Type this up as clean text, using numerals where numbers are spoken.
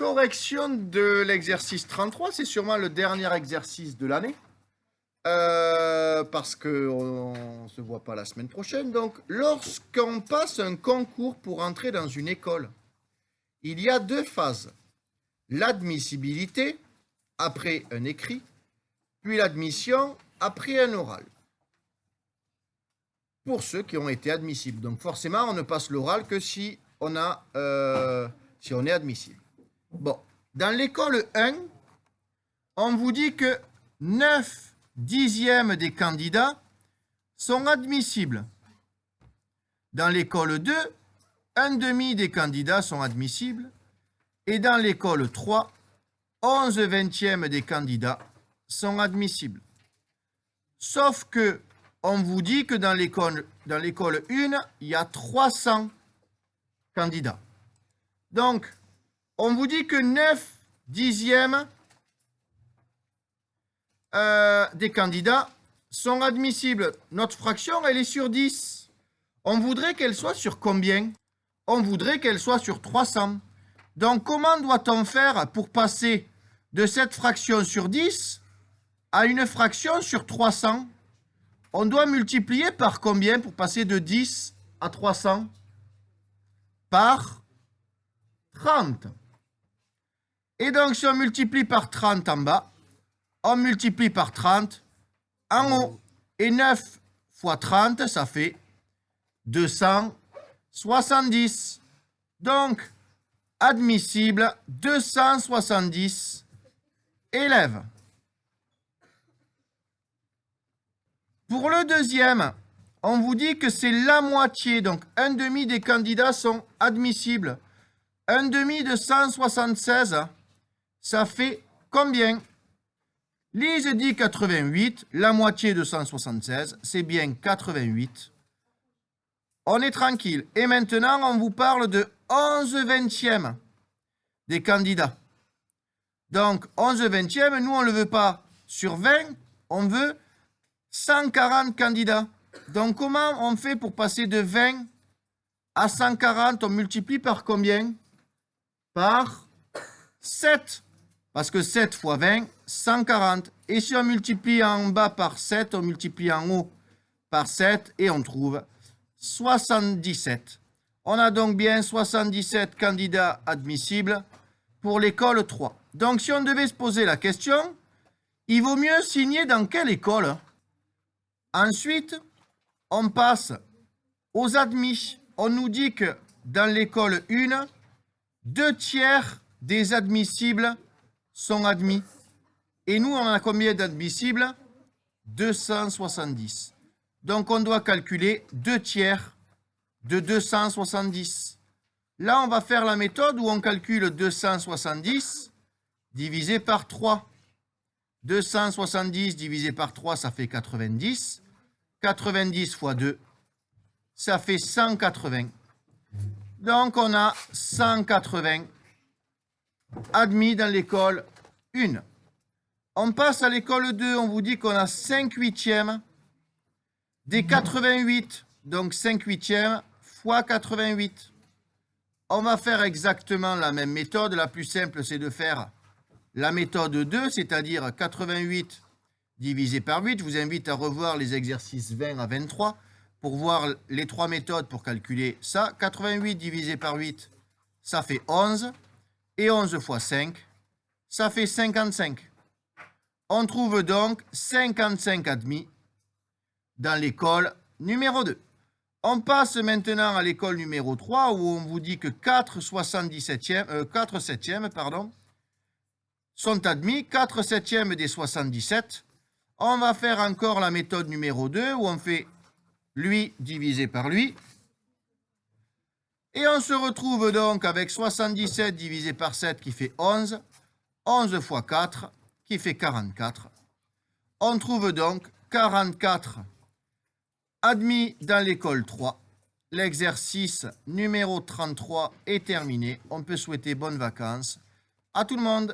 correction de l'exercice 33, c'est sûrement le dernier exercice de l'année. Parce qu'on ne se voit pas la semaine prochaine. Donc, lorsqu'on passe un concours pour entrer dans une école, il y a deux phases. L'admissibilité, après un écrit, puis l'admission, après un oral. Pour ceux qui ont été admissibles. Donc, forcément, on ne passe l'oral que si on est admissible. Bon, dans l'école 1, on vous dit que 9 dixièmes des candidats sont admissibles. Dans l'école 2, un demi des candidats sont admissibles. Et dans l'école 3, 11 vingtièmes des candidats sont admissibles. Sauf que on vous dit que dans l'école 1, il y a 300 candidats. Donc, on vous dit que 9 dixièmes des candidats sont admissibles. Notre fraction, elle est sur 10. On voudrait qu'elle soit sur combien? On voudrait qu'elle soit sur 300. Donc, comment doit-on faire pour passer de cette fraction sur 10 à une fraction sur 300? On doit multiplier par combien pour passer de 10 à 300? Par 30. Et donc, si on multiplie par 30 en bas, on multiplie par 30 en haut. Et 9 fois 30, ça fait 270. Donc, admissible, 270 élèves. Pour le deuxième, on vous dit que c'est la moitié, donc un demi des candidats sont admissibles. Un demi de 176, ça fait combien? Lise dit 88, la moitié de 176, c'est bien 88. On est tranquille. Et maintenant, on vous parle de 11 vingtièmes des candidats. Donc, 11 vingtièmes, nous, on ne le veut pas sur 20, on veut 140 candidats. Donc, comment on fait pour passer de 20 à 140? On multiplie par combien? Par 7. Parce que 7 fois 20, 140. Et si on multiplie en bas par 7, on multiplie en haut par 7 et on trouve 77. On a donc bien 77 candidats admissibles pour l'école 3. Donc, si on devait se poser la question, il vaut mieux signer dans quelle école? Ensuite, on passe aux admis. On nous dit que dans l'école 1, 2 tiers des admissibles sont admis. Et nous, on a combien d'admissibles? 270. Donc, on doit calculer 2 tiers de 270. Là, on va faire la méthode où on calcule 270 divisé par 3. 270 divisé par 3, ça fait 90. 90 fois 2, ça fait 180. Donc, on a 180 admis dans l'école 1. On passe à l'école 2, on vous dit qu'on a 5 huitièmes des 88. Donc, 5 huitièmes fois 88. On va faire exactement la même méthode. La plus simple, c'est de faire la méthode 2, c'est-à-dire 88 divisé par 8. Je vous invite à revoir les exercices 20 à 23 pour voir les 3 méthodes pour calculer ça. 88 divisé par 8, ça fait 11. Et 11 fois 5, ça fait 55. On trouve donc 55 admis dans l'école numéro 2. On passe maintenant à l'école numéro 3 où on vous dit que 4 septièmes sont admis. 4 septièmes des 77. On va faire encore la méthode numéro 2 où on fait lui divisé par lui. Et on se retrouve donc avec 77 divisé par 7 qui fait 11. 11 fois 4 qui fait 44. On trouve donc 44 admis dans l'école 3. L'exercice numéro 33 est terminé. On peut souhaiter bonnes vacances à tout le monde.